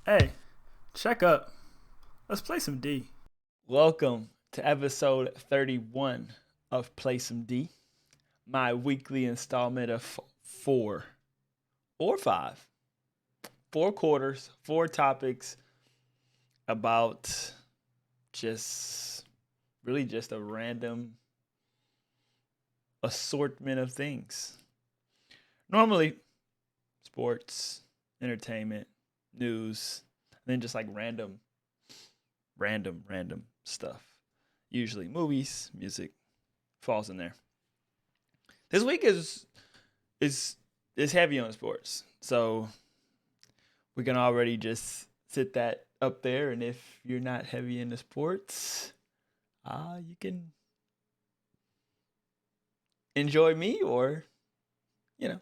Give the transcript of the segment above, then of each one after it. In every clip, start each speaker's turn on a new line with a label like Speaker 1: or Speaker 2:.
Speaker 1: Hey, check up. Let's play some D. Welcome to episode 31 of Play Some D, my weekly installment of four or five, 4 quarters, 4 topics about just really just a random assortment of things. Normally, sports, entertainment, news, and then just like random stuff. Usually movies, music falls in there. This week is is heavy on sports, so we can already just sit that up there. And if you're not heavy into sports, you can enjoy me, or you know.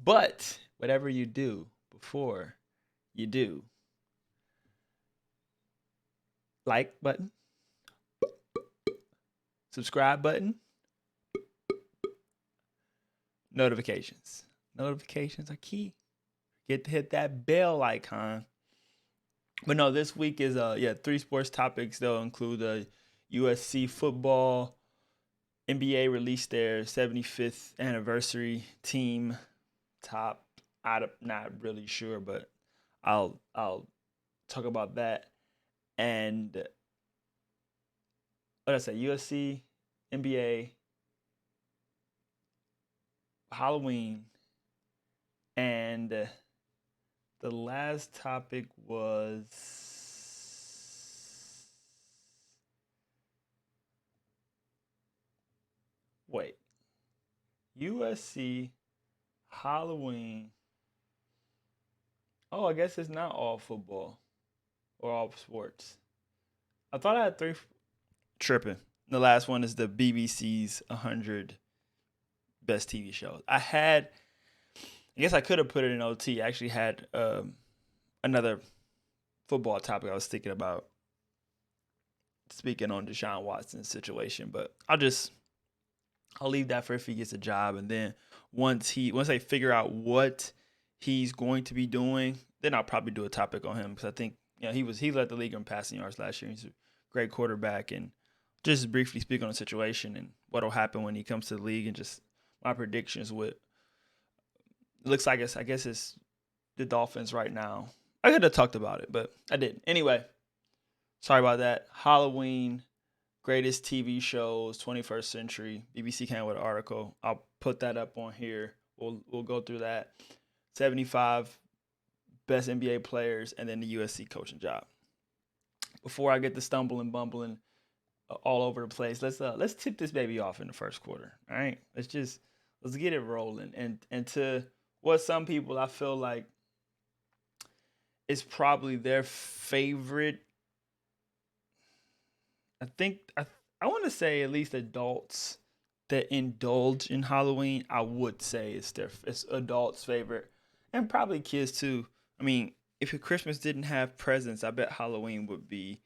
Speaker 1: But whatever you do before you do, like button, subscribe button, notifications. Notifications are key. Get to hit that bell icon. But no, this week is 3 sports topics. They'll include the USC Football. NBA released their 75th anniversary team top. I'm not really sure, but I'll talk about that. And what did I say? USC, NBA, Halloween, and the last topic was wait, USC, Halloween. Oh, I guess it's not all football or all sports. I thought I had three. Tripping. The last one is the BBC's 100 best TV shows. I guess I could have put it in OT. I actually had another football topic I was thinking about speaking on Deshaun Watson's situation, but I'll leave that for if he gets a job, and then once they figure out what he's going to be doing, then I'll probably do a topic on him because I think he led the league in passing yards last year. He's a great quarterback, and just briefly speak on the situation and what'll happen when he comes to the league, and just my predictions with it looks like I guess it's the Dolphins right now. I could have talked about it, but I didn't. Anyway, sorry about that. Halloween, greatest TV shows, 21st century. BBC came with an article. I'll put that up on here. We'll go through that. 75 best NBA players, and then the USC coaching job. Before I get to stumbling, bumbling all over the place, let's tip this baby off in the first quarter. All right, let's get it rolling. And to what some people I feel like is probably their favorite. I want to say at least adults that indulge in Halloween. I would say it's adults' favorite, and probably kids too. I mean, if your Christmas didn't have presents, I bet Halloween would be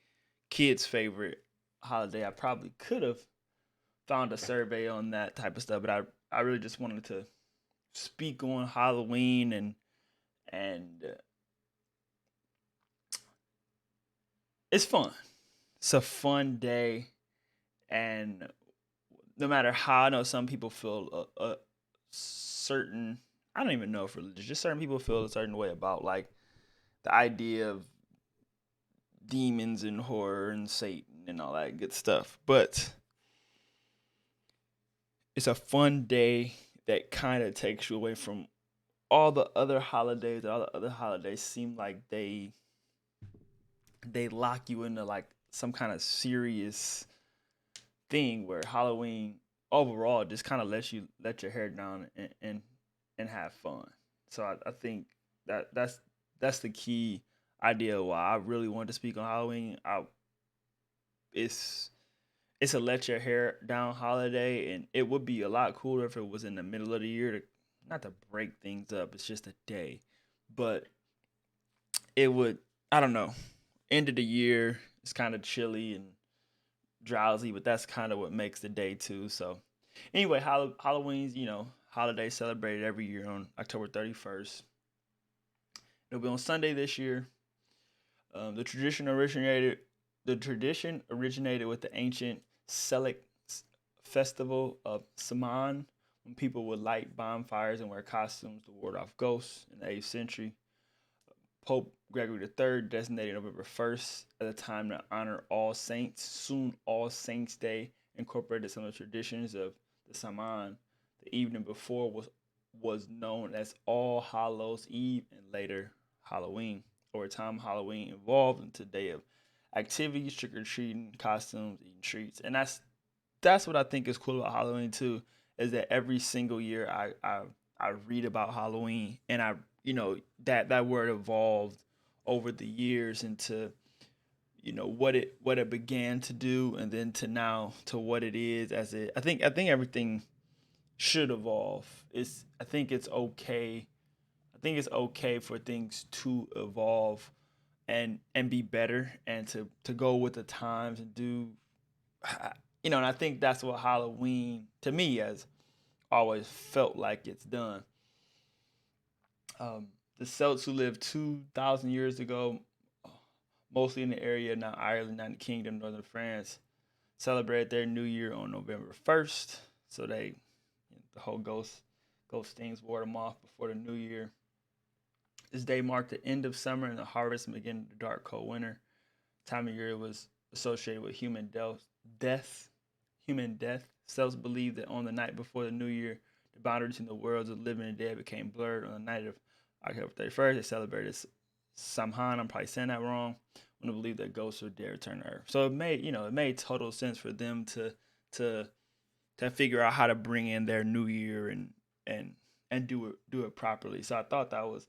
Speaker 1: kids' favorite holiday. I probably could have found a survey on that type of stuff, but I really just wanted to speak on Halloween, and it's fun. It's a fun day, and no matter how, I know some people feel a certain. I don't even know if religious. Just certain people feel a certain way about like the idea of demons and horror and Satan and all that good stuff. But it's a fun day that kind of takes you away from all the other holidays. All the other holidays seem like they lock you into like some kind of serious thing, where Halloween overall just kind of lets you let your hair down and have fun. So I think that's the key idea why I really wanted to speak on Halloween. It's it's a let your hair down holiday, and it would be a lot cooler if it was in the middle of the year to not to break things up. It's just a day, but it would, I don't know, end of the year. It's kind of chilly and drowsy, but that's kind of what makes the day too. So anyway, Halloween's holiday celebrated every year on October 31st, It'll be on Sunday this year. The tradition originated with the ancient Celtic festival of Saman, when people would light bonfires and wear costumes to ward off ghosts. In the 8th century, Pope Gregory III designated November 1st as a time to honor All Saints. Soon, All Saints Day incorporated some of the traditions of the Saman. The evening before was known as All Hallows Eve and later Halloween. Over time, Halloween evolved into a day of activities, trick or treating, costumes, eating treats, and that's what I think is cool about Halloween too. Is that every single year I read about Halloween, and that word evolved over the years into what it began to do, and then to now to what it is as it. I think everything should evolve. I think it's okay for things to evolve and be better, and to go with the times and do and I think that's what Halloween to me has always felt like it's done. The Celts who lived 2,000 years ago, mostly in the area now Ireland, United Kingdom, Northern France, celebrated their New Year on November 1st. So the whole ghost things wore them off before the New Year. This day marked the end of summer and the harvest and beginning of the dark, cold winter. Time of year was associated with death, human death. Celts believed that on the night before the New Year, the boundary between the worlds of living and dead became blurred. On the night of October 31st, they celebrated Samhain. I'm probably saying that wrong. When they believed that ghosts were dead return to Earth. So it made total sense for them to figure out how to bring in their New Year and do it properly. So I thought that was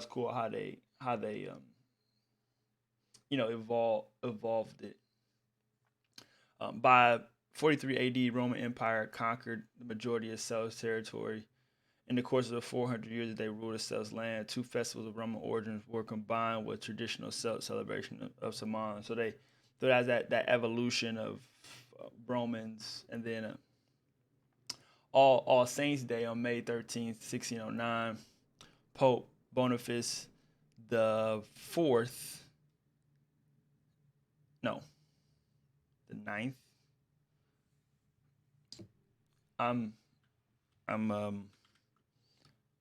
Speaker 1: cool how they evolved it. By 43 AD, Roman Empire conquered the majority of Celts territory. In the course of the 400 years that they ruled the Celts land, two festivals of Roman origins were combined with traditional Celt celebration of Samhain. So that's that evolution of Romans, and then All Saints Day on May 13th, 1609. Pope Boniface the fourth, no, the ninth. I'm I'm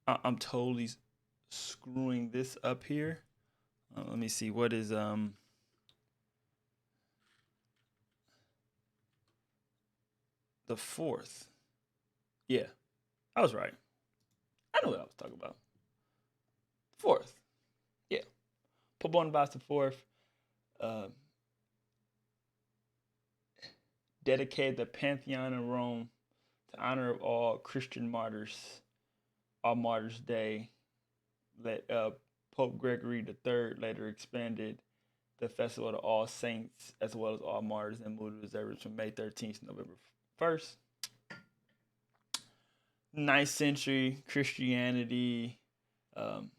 Speaker 1: I'm totally screwing this up here. Let me see what is the fourth. Yeah, I was right. I know what I was talking about. Fourth. Yeah, Pope Boniface the fourth uh, dedicated the Pantheon in Rome to honor of all Christian martyrs. All Martyrs Day. That Pope Gregory III later expanded the festival to All Saints as well as All Martyrs, and moved the observance from May 13th to November 1st. Ninth century Christianity, um,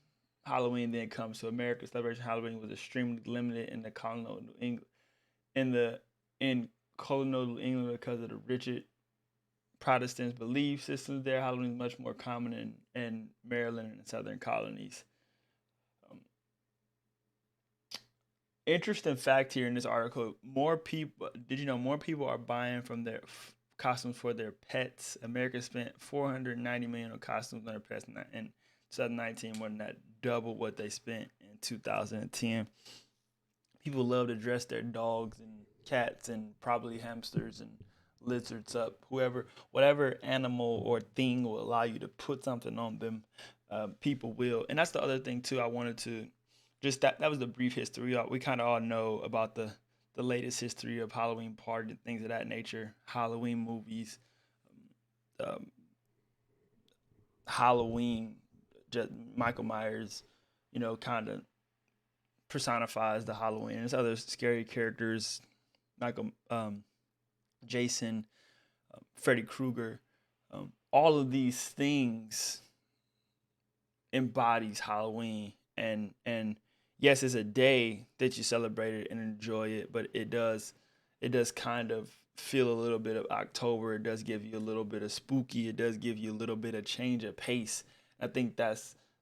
Speaker 1: Halloween then comes to America. Celebration of Halloween was extremely limited in the colonial New England, in colonial New England, because of the rigid Protestant belief systems there. Halloween is much more common in Maryland and southern colonies. Um, Interesting fact here in this article: more people. Did you know more people are buying from their costumes for their pets? America spent 490 million on costumes on their pets in 2019, more than that, double what they spent in 2010. People love to dress their dogs and cats and probably hamsters and lizards up. Whatever animal or thing will allow you to put something on them, people will. And that's the other thing too. I wanted to just that was the brief history. We kind of all know about the latest history of Halloween party and things of that nature. Halloween movies, um, Halloween, just Michael Myers, kind of personifies the Halloween. There's other scary characters, Michael, Jason, Freddy Krueger. All of these things embodies Halloween, and yes, it's a day that you celebrate it and enjoy it, but it does kind of feel a little bit of October. It does give you a little bit of spooky. It does give you a little bit of change of pace. I think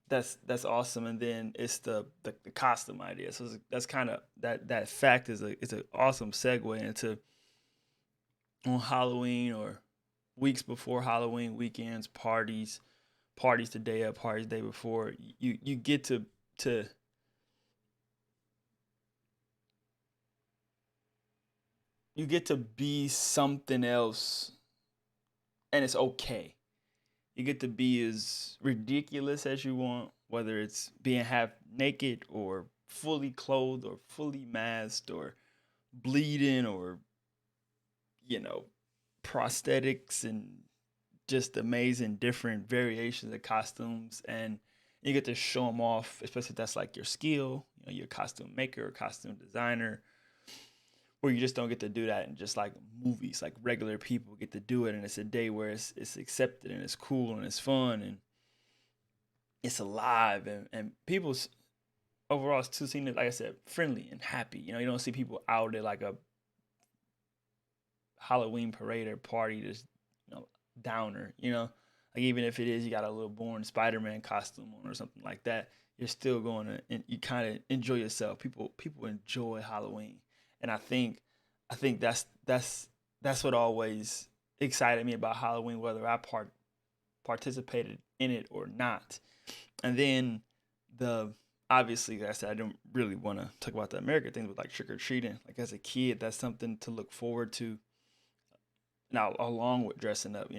Speaker 1: that's awesome. And then it's the costume idea. So that's kind of that fact is an awesome segue into on Halloween or weeks before Halloween, weekends, parties the day of, parties the day before. You get to you get to be something else, and it's okay. You get to be as ridiculous as you want, whether it's being half naked or fully clothed or fully masked or bleeding or you know prosthetics and just amazing different variations of costumes, and you get to show them off, especially if that's like your skill, you're a costume maker or costume designer, where you just don't get to do that in just like movies. Like regular people get to do it, and it's a day where it's accepted and it's cool and it's fun and it's alive, and people's overall it's too seen it, like I said, friendly and happy. You don't see people out at like a Halloween parade or party just downer. Like even if it is you got a little born Spider-Man costume on or something like that, you're still going to and you kind of enjoy yourself. People enjoy Halloween, and I think that's what always excited me about Halloween, whether I participated in it or not. And then the obviously, like I said, I don't really want to talk about the American things, but like trick or treating, like as a kid, that's something to look forward to. Now, along with dressing up,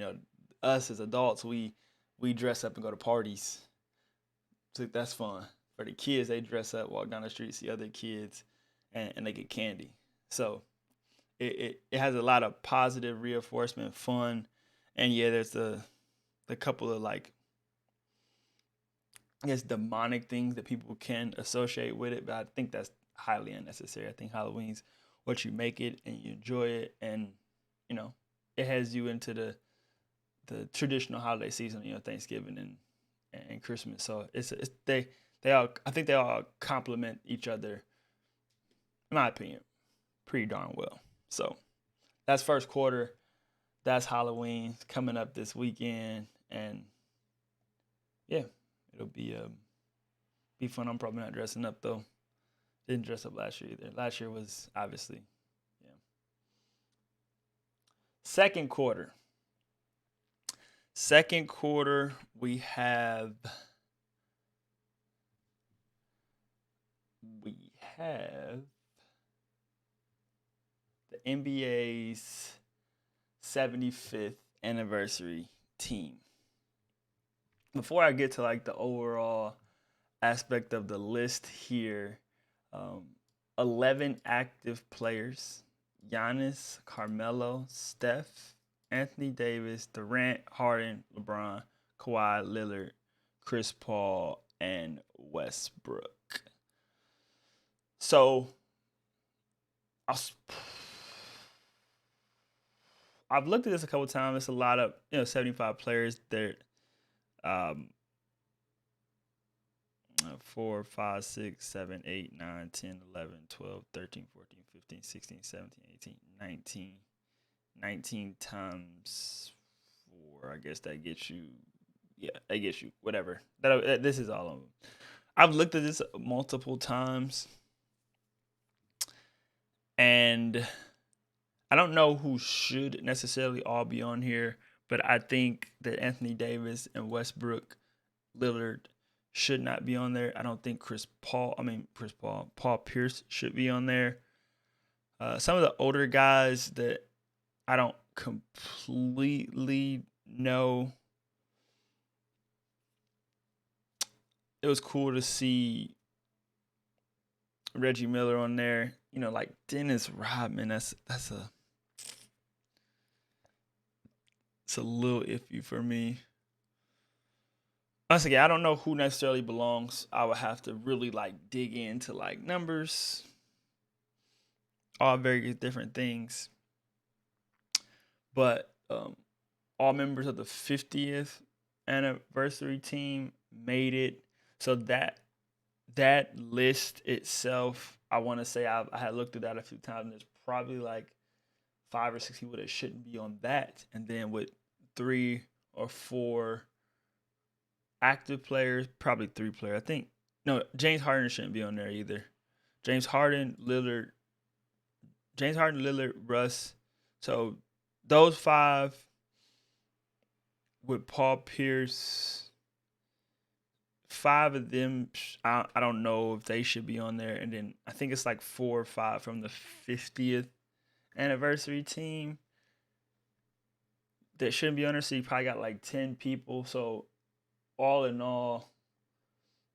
Speaker 1: us as adults, we dress up and go to parties. So that's fun. For the kids, they dress up, walk down the street, see other kids, and they get candy. So it has a lot of positive reinforcement, fun, and yeah, there's the couple of like I guess demonic things that people can associate with it, but I think that's highly unnecessary. I think Halloween's what you make it and you enjoy it, and you know it has you into the traditional holiday season, Thanksgiving and Christmas. So it's they all I think they all complement each other, in my opinion, pretty darn well. So that's first quarter. That's Halloween coming up this weekend, and yeah, it'll be fun. I'm probably not dressing up though. Didn't dress up last year either. Last year was obviously, yeah. Second quarter. Second quarter, we have the NBA's 75th anniversary team. Before I get to like the overall aspect of the list here, um, 11 active players: Giannis, Carmelo, Steph, Anthony Davis, Durant, Harden, LeBron, Kawhi, Lillard, Chris Paul, and Westbrook. So I'll, I've looked at this a couple times. It's a lot of 75 players. There, um, 4, 5, 6, 7, 8, 9, 10, 11, 12, 13, 14, 15, 16, 17, 18, 19. 19 times 4. I guess that gets you, yeah, that gets you whatever. This is all of them. I've looked at this multiple times, and I don't know who should necessarily all be on here, but I think that Anthony Davis and Westbrook, Lillard should not be on there. I don't think Paul Pierce should be on there. Some of the older guys that I don't completely know. It was cool to see Reggie Miller on there. Like Dennis Rodman. It's a little iffy for me. Once again, I don't know who necessarily belongs. I would have to really like dig into like numbers, all various different things. But all members of the 50th anniversary team made it. So that list itself, I want to say I had looked at that a few times, and there's probably like 5 or 6 people that shouldn't be on that. And then with 3 or 4 active players, probably 3 players. I think no, James Harden shouldn't be on there either. James Harden, Lillard, Russ. So those 5 with Paul Pierce, 5 of them, I don't know if they should be on there. And then I think it's like 4 or 5 from the 50th anniversary team that shouldn't be on there. So you probably got like 10 people. So all in all,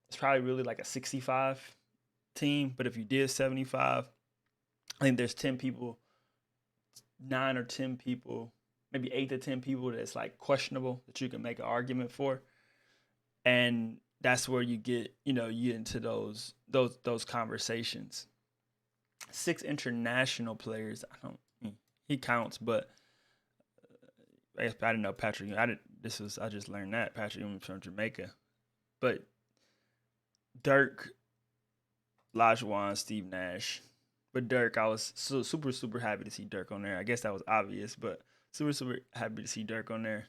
Speaker 1: it's probably really like a 65 team. But if you did 75, I think there's 10 people, 9 or 10 people, maybe 8 to 10 people that's like questionable that you can make an argument for. And that's where you get, you get into those conversations. 6 international players. He counts, but I didn't know Patrick. I just learned that Patrick was from Jamaica, but Dirk, Olajuwon, Steve Nash. But Dirk, I was super happy to see Dirk on there. I guess that was obvious, but super happy to see Dirk on there.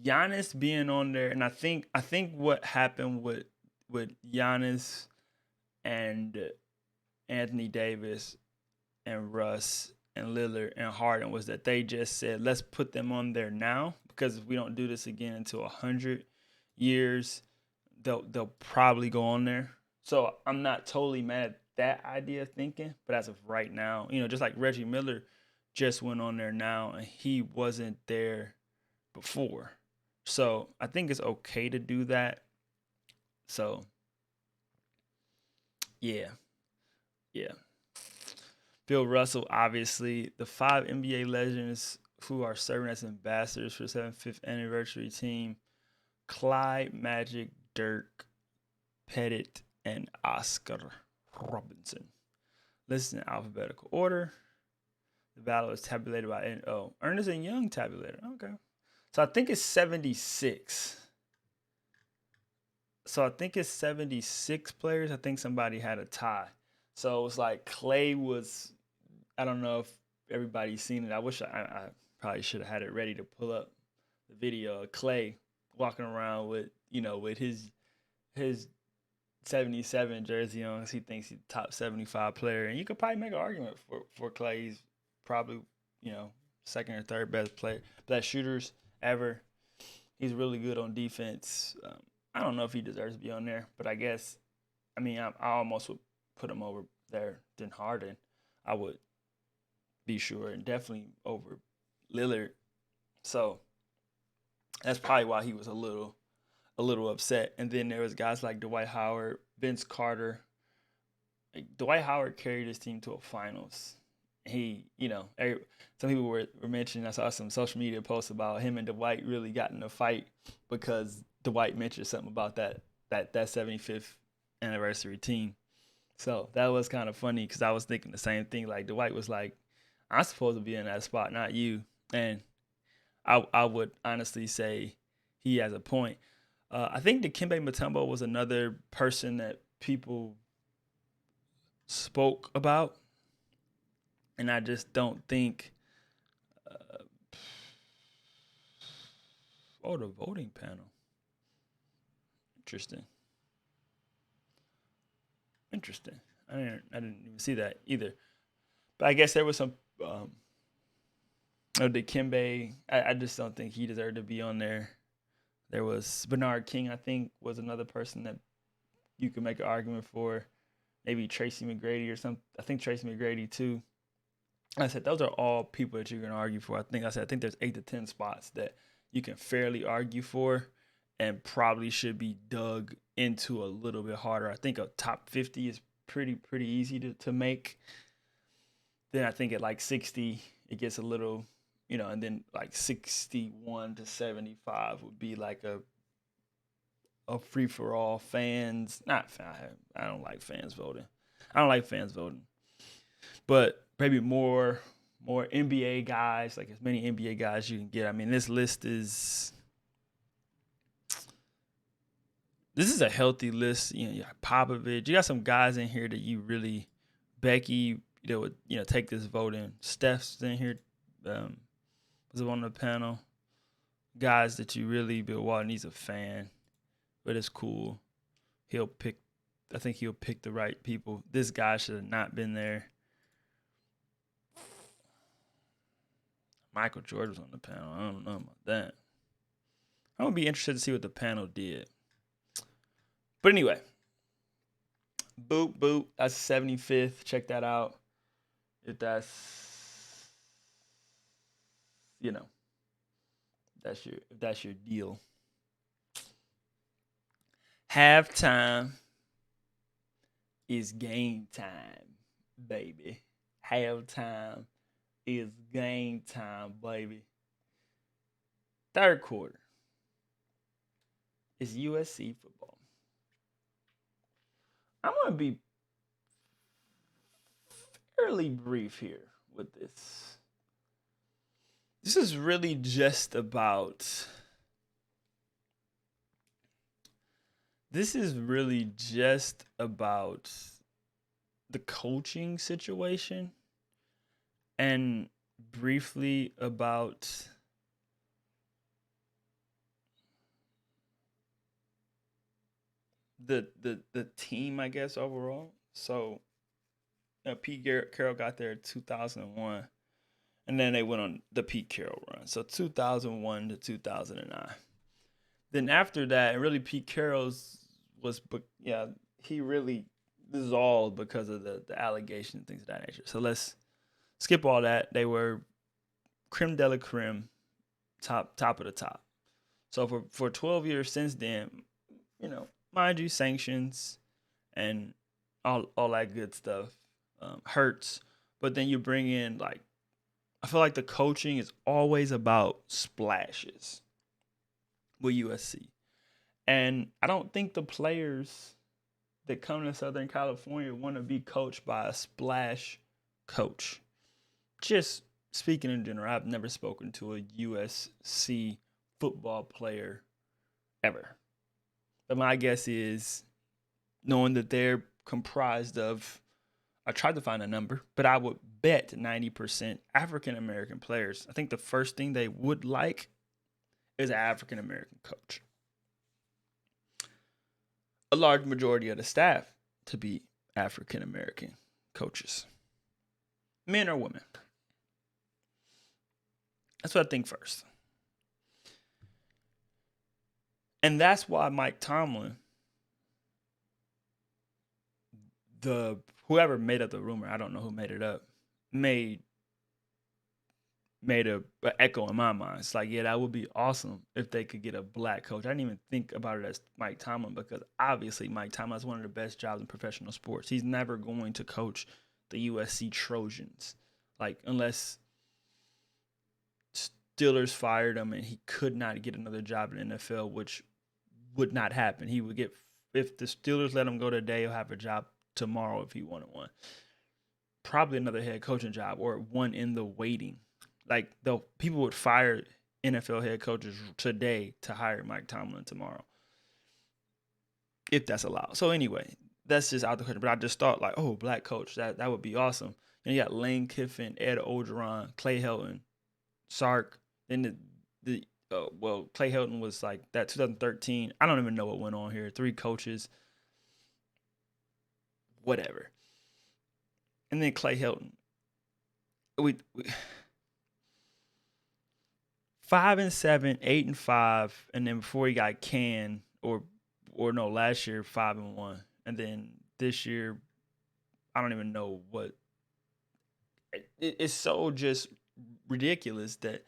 Speaker 1: Giannis being on there, and I think what happened with Giannis and Anthony Davis and Russ and Lillard and Harden was that they just said, let's put them on there now, because if we don't do this again until 100 years, they'll probably go on there. So I'm not totally mad at that idea of thinking, but as of right now, just like Reggie Miller just went on there now, and he wasn't there before. So I think it's okay to do that. So yeah. Bill Russell, obviously, the 5 NBA legends who are serving as ambassadors for the 75th anniversary team: Clyde, Magic, Dirk, Pettit, and Oscar Robinson. Listed in alphabetical order. The battle is tabulated by Ernest and Young tabulated. Okay. So I think it's 76. So I think it's 76 players. I think somebody had a tie. So it's like Clay was, I don't know if everybody's seen it. I wish I probably should have had it ready to pull up the video of Clay walking around with, with his 77 jersey on. He thinks he's the top 75 player. And you could probably make an argument for Clay. He's probably, second or third best shooters ever. He's really good on defense. I don't know if he deserves to be on there, but I almost would put him over there than Harden. I would be sure, and definitely over Lillard. So that's probably why he was a little upset. And then there was guys like Dwight Howard, Vince Carter. Dwight Howard carried his team to a finals. He, some people were mentioning, I saw some social media posts about him and Dwight really got in a fight because Dwight mentioned something about that 75th anniversary team. So that was kind of funny because I was thinking the same thing. Like Dwight was like, I'm supposed to be in that spot, not you. And I would honestly say he has a point. I think Dikembe Mutombo was another person that people spoke about. And I just don't think the voting panel. Interesting. I didn't even see that either. But I guess there was some Dikembe. I just don't think he deserved to be on there. There was Bernard King, I think, was another person that you could make an argument for. Maybe Tracy McGrady or something. I think Tracy McGrady too. I said those are all people that you're going to argue for. I think there's 8 to 10 spots that you can fairly argue for and probably should be dug into a little bit harder. I think a top 50 is pretty easy to make. Then I think at like 60, it gets a little, and then like 61 to 75 would be like a free for all fans. I don't like fans voting. But maybe more NBA guys, like as many NBA guys you can get. I mean, this list is a healthy list. You got Popovich. You got some guys in here that you really, Becky, would take this vote in. Steph's in here. Was on the panel. guys that you really Bill Walton. He's a fan, but it's cool. He'll pick. I think he'll pick the right people. This guy should have not been there. Michael Jordan was on the panel. I don't know about that. I'm gonna be interested to see what the panel did. But anyway, boop boop. That's 75th. Check that out. If that's you know that's your deal. Halftime is game time, baby. Halftime is game time, baby. Third quarter is USC football. I'm gonna be fairly brief here with this. This is really just about. This is really just about the coaching situation and briefly about the team, I guess, overall. So Pete Carroll got there in 2001, and then they went on the Pete Carroll run. So 2001 to 2009. Then after that, and really Pete Carroll's he really dissolved because of the allegations and things of that nature. So let's skip all that. They were creme de la creme, top of the top. So for 12 years since then, mind you, sanctions and all that good stuff hurts. But then you bring in I feel like the coaching is always about splashes with USC. And I don't think the players that come to Southern California want to be coached by a splash coach. Just speaking in general, I've never spoken to a USC football player ever. But my guess is, knowing that they're comprised of, I tried to find a number, but I would bet 90% African-American players. I think the first thing they would like is an African-American coach. A large majority of the staff to be African-American coaches. Men or women. That's what I think first. And that's why Mike Tomlin, whoever made up the rumor, I don't know who made it up, made a echo in my mind. It's like, yeah, that would be awesome if they could get a black coach. I didn't even think about it as Mike Tomlin, because obviously Mike Tomlin is one of the best jobs in professional sports. He's never going to coach the USC Trojans, unless Steelers fired him and he could not get another job in the NFL, which would not happen. He would get, if the Steelers let him go today, he'll have a job tomorrow if he wanted one. Probably another head coaching job or one in the waiting. People would fire NFL head coaches today to hire Mike Tomlin tomorrow, if that's allowed. So anyway, that's just out the question. But I just thought black coach, that would be awesome. And you got Lane Kiffin, Ed Orgeron, Clay Helton, Sark. Then Clay Helton was that 2013. I don't even know what went on here. 3 coaches, whatever. And then Clay Helton. We 5-7, 8-5, and then before he got canned, or no, last year 5-1, and then this year I don't even know what. It's so just ridiculous that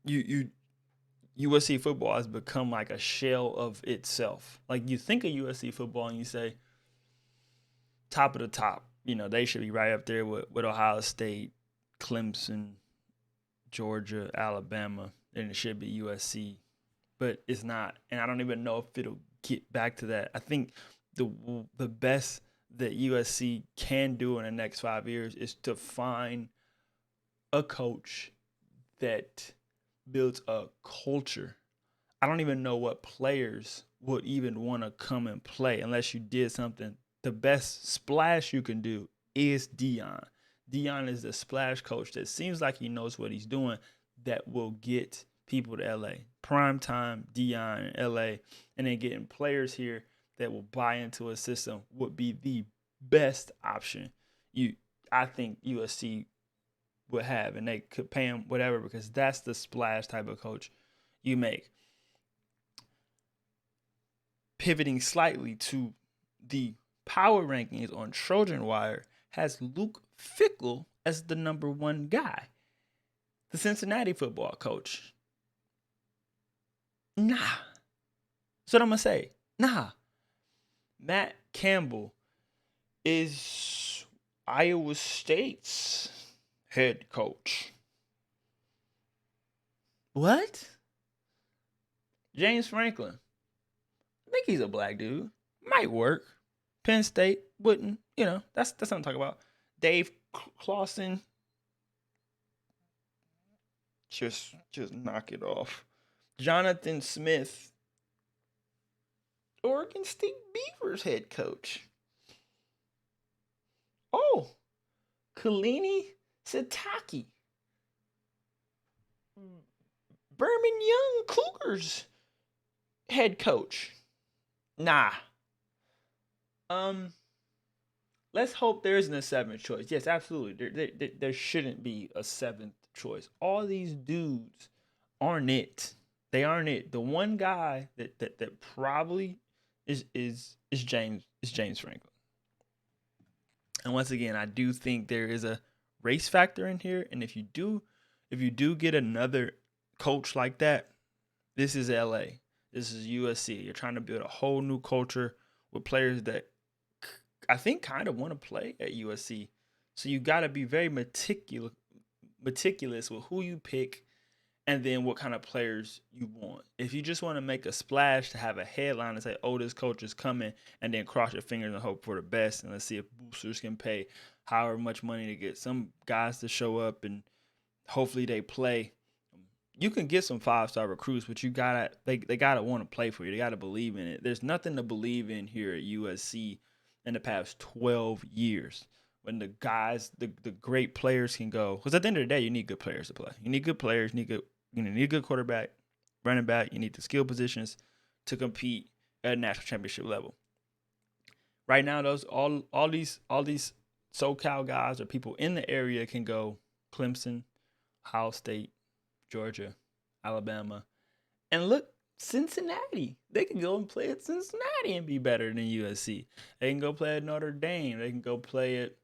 Speaker 1: USC football has become like a shell of itself. You think of USC football and you say top of the top. They should be right up there with Ohio State, Clemson, Georgia, Alabama, and it should be USC, but it's not. And I don't even know if it'll get back to that. I think the best that USC can do in the next 5 years is to find a coach that builds a culture. I don't even know what players would even want to come and play unless you did something. The best splash you can do is Deion. Deion is the splash coach that seems like he knows what he's doing that will get people to LA. Prime time Deion in LA, and then getting players here that will buy into a system would be the best option. I think USC would have, and they could pay him whatever because that's the splash type of coach you make. Pivoting slightly to the power rankings on Trojan Wire has Luke Fickell as the number one guy. The Cincinnati football coach. Nah. That's what I'm going to say. Nah. Matt Campbell is Iowa State's head coach. What? James Franklin. I think he's a black dude. Might work. Penn State wouldn't. That's what I'm talking about. Dave Clawson. Just knock it off. Jonathan Smith. Oregon State Beavers head coach. Oh, Kalini Sitake. Berman Young Cougars head coach. Nah. Let's hope there isn't a seventh choice. Yes, absolutely. There shouldn't be a seventh choice. All these dudes aren't it. They aren't it. The one guy that probably is James Franklin. And once again, I do think there is a race factor in here. And if you do get another coach like that, this is LA. This is USC. You're trying to build a whole new culture with players that I think kind of want to play at USC. So you got to be very meticulous with who you pick and then what kind of players you want. If you just want to make a splash to have a headline and say, oh, this coach is coming, and then cross your fingers and hope for the best, and let's see if boosters can pay however much money to get some guys to show up and hopefully they play. You can get some 5-star recruits, but they gotta want to play for you. They gotta believe in it. There's nothing to believe in here at USC in the past 12 years. When the guys, the great players can go, because at the end of the day, you need good players to play. You need good players. You need a good quarterback, running back. You need the skill positions to compete at a national championship level. Right now, all these SoCal guys or people in the area can go Clemson, Ohio State, Georgia, Alabama, and look, Cincinnati. They can go and play at Cincinnati and be better than USC. They can go play at Notre Dame. They can go play at.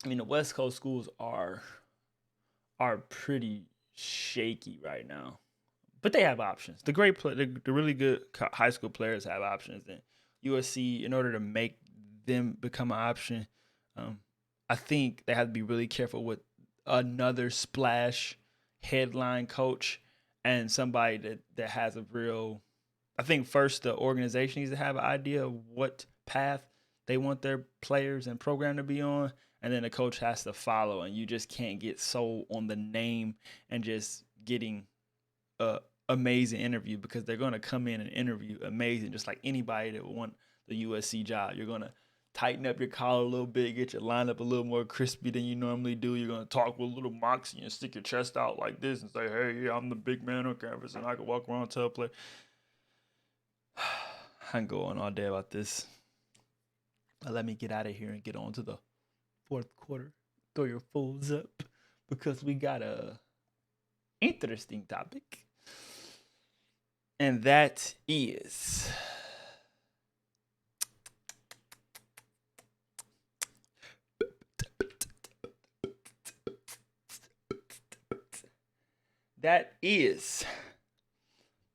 Speaker 1: The West Coast schools are pretty shaky right now, but they have options. The really good high school players have options, and USC, in order to make them become an option, I think they have to be really careful with another splash headline coach and somebody that has a real. I think first the organization needs to have an idea of what path they want their players and program to be on, and then the coach has to follow. And you just can't get sold on the name and just getting a amazing interview, because they're going to come in and interview amazing, just like anybody that would want the USC job. You're going to tighten up your collar a little bit, get your lineup a little more crispy than you normally do. You're going to talk with a little moxie and stick your chest out like this and say, hey, yeah, I'm the big man on campus and I can walk around and tell a player. I can go on all day about this. But let me get out of here and get on to the fourth quarter. Throw your phones up, because we got a interesting topic. And that is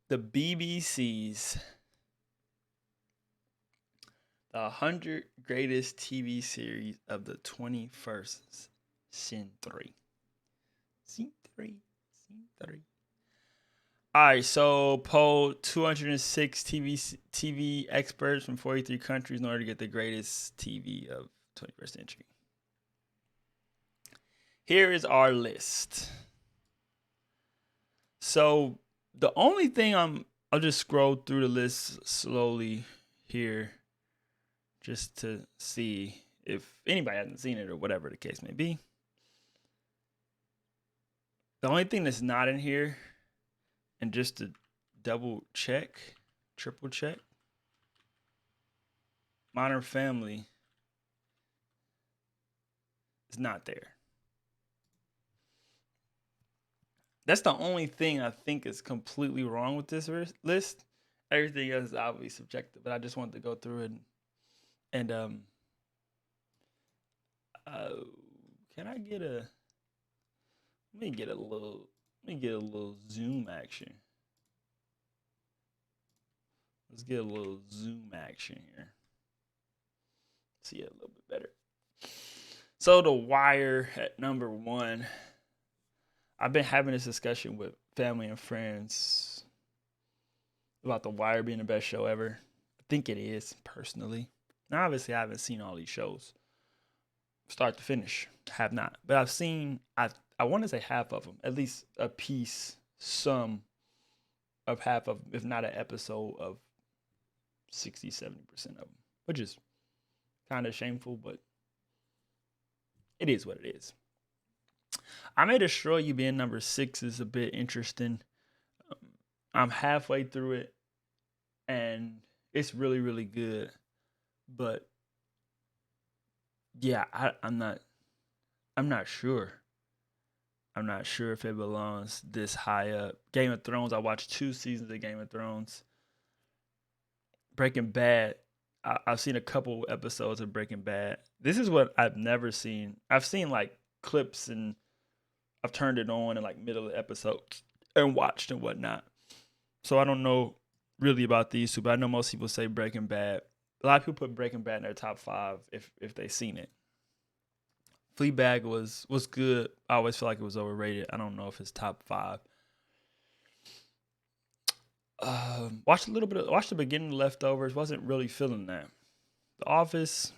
Speaker 1: the BBC's The 100 Greatest TV Series of the 21st Century. Scene 3. All right, so polled 206 TV experts from 43 countries in order to get the greatest TV of 21st century. Here is our list. So the only thing I'll just scroll through the list slowly here just to see if anybody hasn't seen it or whatever the case may be. The only thing that's not in here, and just to double check, triple check, Modern Family is not there. That's the only thing I think is completely wrong with this list. Everything else is obviously subjective, but I just wanted to go through it and can I get a let me get a little zoom action. Let's get a little zoom action here. See it a little bit better. So The Wire at number 1. I've been having this discussion with family and friends about The Wire being the best show ever. I think it is, personally. Now, obviously, I haven't seen all these shows start to finish. Have not. But I've seen, I want to say half of them, at least a piece, some of half of them, if not an episode of 60, 70% of them, which is kind of shameful, but it is what it is. I May Destroy You being number 6 is a bit interesting. I'm halfway through it, and it's really, really good. But yeah, I'm not sure. I'm not sure if it belongs this high up. Game of Thrones, I watched 2 seasons of Game of Thrones. Breaking Bad, I've seen a couple episodes of Breaking Bad. This is what I've never seen. I've seen like clips and I've turned it on in like middle of the episode and watched and whatnot. So I don't know really about these two, but I know most people say Breaking Bad. A lot of people put Breaking Bad in their top 5 if they've seen it. Fleabag was good. I always feel like it was overrated. I don't know if it's top 5. Watched the beginning of Leftovers. Wasn't really feeling that. The Office,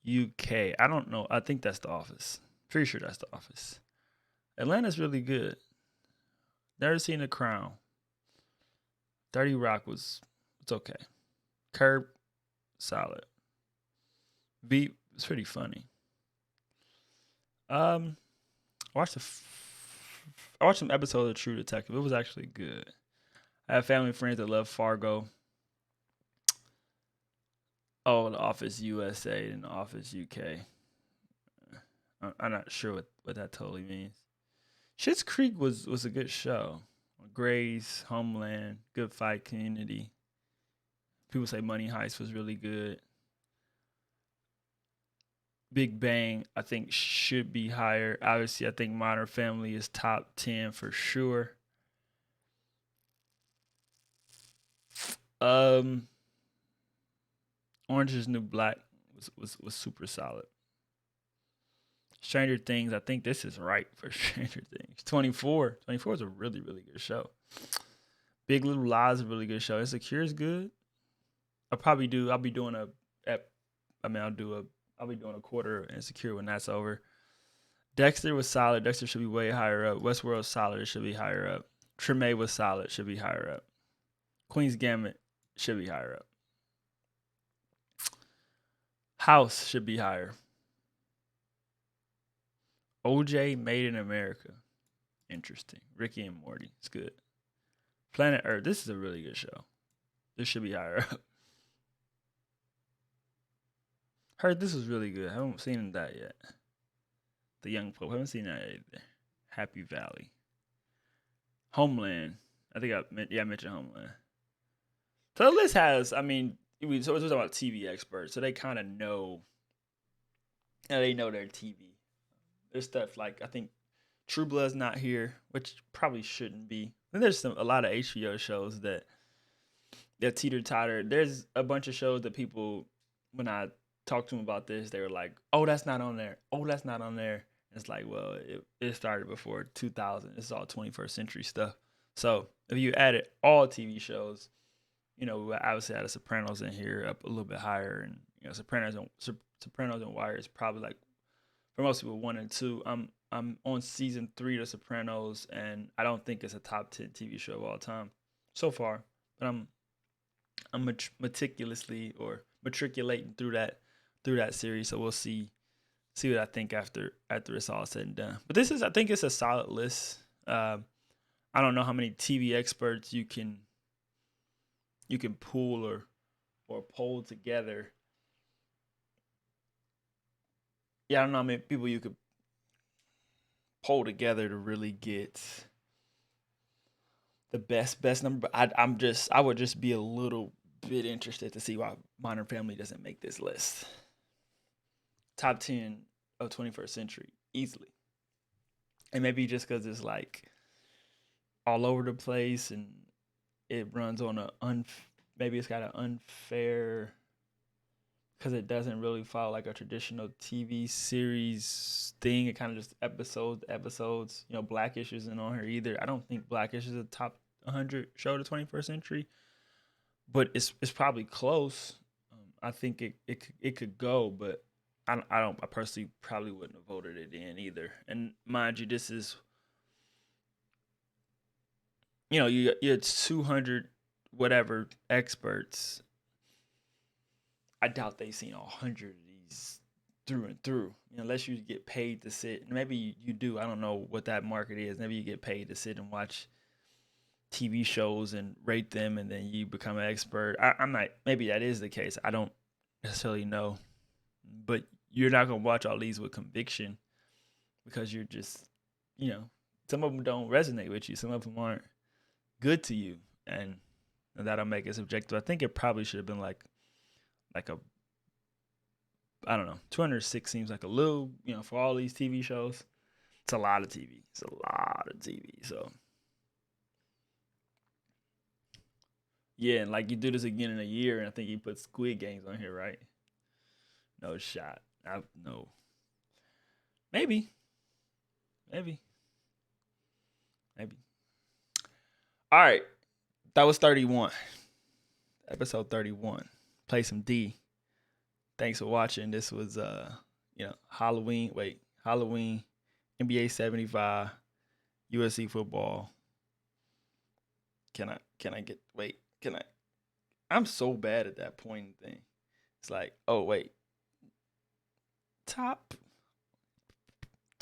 Speaker 1: UK. I don't know. I think that's The Office. Pretty sure that's The Office. Atlanta's really good. Never seen The Crown. 30 Rock it's okay. Curb, solid. Veep, it's pretty funny. I watched some episodes of True Detective. It was actually good. I have family and friends that love Fargo. Oh, The Office USA and The Office UK. I'm not sure what that totally means. Schitt's Creek was a good show. Grey's, Homeland, Good Fight, Community. People say Money Heist was really good. Big Bang, I think, should be higher. Obviously, I think Modern Family is top 10 for sure. Orange is New Black was super solid. Stranger Things, I think this is right for Stranger Things. 24 is a really, really good show. Big Little Lies is a really good show. Insecure is good. I'll be doing a quarter of Insecure when that's over. Dexter was solid. Dexter should be way higher up. Westworld was solid. It should be higher up. Treme was solid. Should be higher up. Queen's Gambit should be higher up. House should be higher. OJ Made in America. Interesting. Ricky and Morty. It's good. Planet Earth. This is a really good show. This should be higher up. Heard this was really good. I haven't seen that yet. The Young Pope. I haven't seen that either. Happy Valley. Homeland. I think I mentioned Homeland. So the list has, so we're talking about TV experts, so they kind of know, they know their TV. There's stuff like, I think True Blood's not here, which probably shouldn't be. And there's a lot of HBO shows that teeter-totter. There's a bunch of shows that people, when I talked to them about this, they were like, oh, that's not on there. Oh, that's not on there. And it's like, well, it started before 2000. It's all 21st century stuff. So if you added all TV shows, we obviously had The Sopranos in here up a little bit higher. And, Sopranos and Wire is probably like, for most people, 1 and 2. I'm on season 3 of The Sopranos, and I don't think it's a top 10 TV show of all time so far. But I'm meticulously or matriculating through that series. So we'll see what I think after it's all said and done. But I think it's a solid list. I don't know how many TV experts you can pull or pull together. Yeah, I don't know how many people you could pull together to really get the best number. But I would just be a little bit interested to see why Modern Family doesn't make this list. Top 10 of 21st century easily, and maybe just because it's like all over the place and it runs on maybe it's got an unfair because it doesn't really follow like a traditional TV series thing. It kind of just episodes. You know, Blackish isn't on here either. I don't think Blackish is a top 100 show of the 21st century, but it's probably close. I think it could go, but I personally probably wouldn't have voted it in either. And mind you, this is, you know, you're 200 whatever experts. I doubt they've seen 100 of these through and through, you know, unless you get paid to sit. Maybe you do. I don't know what that market is. Maybe you get paid to sit and watch TV shows and rate them, and then you become an expert. I'm not. Maybe that is the case. I don't necessarily know, but you're not gonna watch all these with conviction because you're just, you know, some of them don't resonate with you. Some of them aren't good to you, and that'll make it subjective. I think it probably should have been like a, I don't know, 206 seems like a little, you know, for all these TV shows. It's a lot of TV. So yeah, and like you do this again in a year, and I think you put Squid Games on here, right? No shot. No. Maybe. All right. That was 31. Episode 31. Play some D. Thanks for watching. This was Halloween, NBA 75, USC football. Can I get I'm so bad at that pointing thing. It's like, oh wait. Top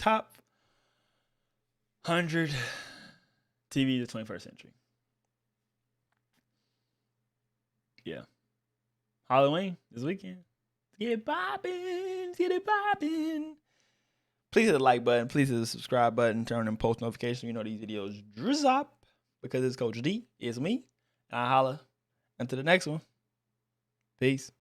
Speaker 1: 100 TV of the 21st century. Yeah. Halloween this weekend. Get it poppin'. Please hit the like button. Please hit the subscribe button. Turn on post notifications. You know these videos drop because it's Coach D. It's me. And I holla. Until the next one. Peace.